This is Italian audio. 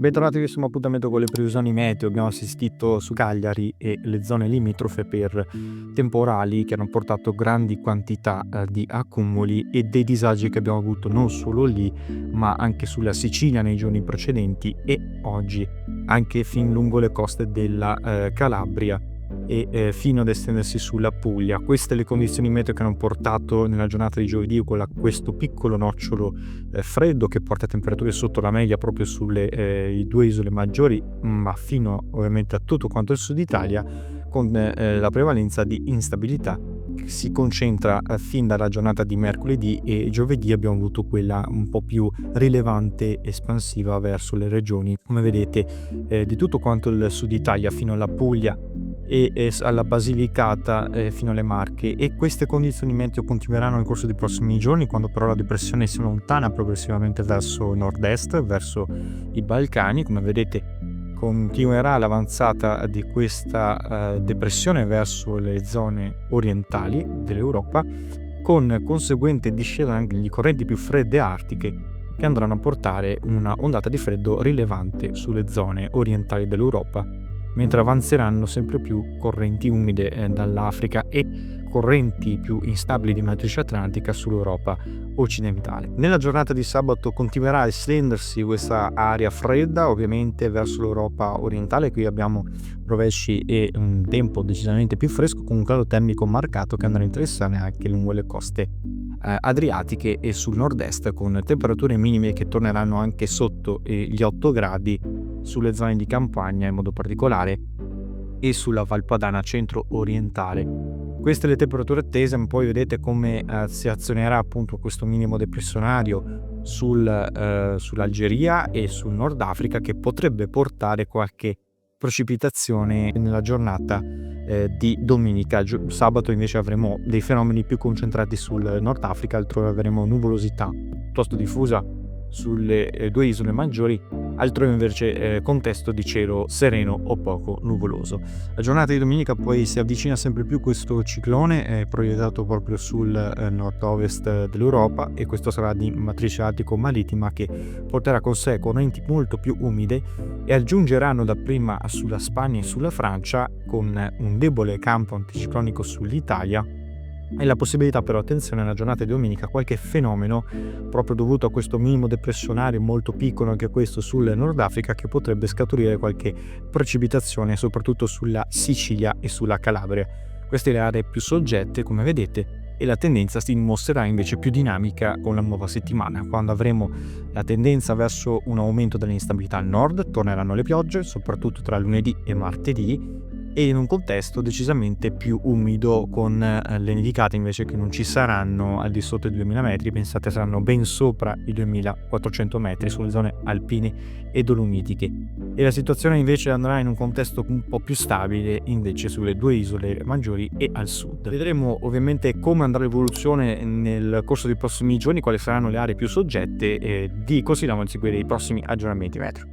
Bentornati al prossimo appuntamento con le previsioni meteo. Abbiamo assistito su Cagliari e le zone limitrofe per temporali che hanno portato grandi quantità di accumuli e dei disagi che abbiamo avuto non solo lì, ma anche sulla Sicilia nei giorni precedenti e oggi anche fin lungo le coste della Calabria e fino ad estendersi sulla Puglia. Queste le condizioni meteo che hanno portato nella giornata di giovedì con questo piccolo nocciolo freddo che porta temperature sotto la media proprio sulle i due isole maggiori, ma fino ovviamente a tutto quanto il sud Italia, con la prevalenza di instabilità che si concentra fin dalla giornata di mercoledì, e giovedì abbiamo avuto quella un po' più rilevante espansiva verso le regioni, come vedete, di tutto quanto il sud Italia fino alla Puglia e alla Basilicata fino alle Marche, e queste condizioni meteo continueranno nel corso dei prossimi giorni, quando però la depressione si allontana progressivamente verso nord-est, verso i Balcani. Come vedete, continuerà l'avanzata di questa depressione verso le zone orientali dell'Europa, con conseguente discesa anche di correnti più fredde artiche che andranno a portare una ondata di freddo rilevante sulle zone orientali dell'Europa, mentre avanzeranno sempre più correnti umide dall'Africa e correnti più instabili di matrice atlantica sull'Europa occidentale. Nella giornata di sabato continuerà a estendersi questa aria fredda ovviamente verso l'Europa orientale. Qui abbiamo rovesci e un tempo decisamente più fresco, con un calo termico marcato che andrà a interessare anche lungo le coste adriatiche e sul nord-est, con temperature minime che torneranno anche sotto gli 8 gradi sulle zone di campagna in modo particolare e sulla Valpadana centro-orientale. Queste le temperature attese. Poi vedete come si azionerà appunto questo minimo depressionario sull'Algeria e sul Nord Africa, che potrebbe portare qualche precipitazione nella giornata di domenica. Sabato invece avremo dei fenomeni più concentrati sul Nord Africa, altrove avremo nuvolosità piuttosto diffusa sulle due isole maggiori, altrove invece contesto di cielo sereno o poco nuvoloso. La giornata di domenica poi si avvicina sempre più questo ciclone proiettato proprio sul nord-ovest dell'Europa, e questo sarà di matrice attico-marittima, che porterà con sé correnti molto più umide e aggiungeranno dapprima sulla Spagna e sulla Francia, con un debole campo anticiclonico sull'Italia, e la possibilità però, attenzione, nella giornata di domenica qualche fenomeno proprio dovuto a questo minimo depressionario molto piccolo anche questo sul Nord Africa, che potrebbe scaturire qualche precipitazione soprattutto sulla Sicilia e sulla Calabria. Queste le aree più soggette, come vedete, e la tendenza si dimostrerà invece più dinamica con la nuova settimana, quando avremo la tendenza verso un aumento dell'instabilità al nord. Torneranno le piogge soprattutto tra lunedì e martedì, e in un contesto decisamente più umido, con le nevicate invece che non ci saranno al di sotto dei 2000 metri, pensate saranno ben sopra i 2400 metri sulle zone alpine e dolomitiche, e la situazione invece andrà in un contesto un po' più stabile invece sulle due isole maggiori e al sud. Vedremo ovviamente come andrà l'evoluzione nel corso dei prossimi giorni, quali saranno le aree più soggette, e vi consigliamo di seguire i prossimi aggiornamenti meteo.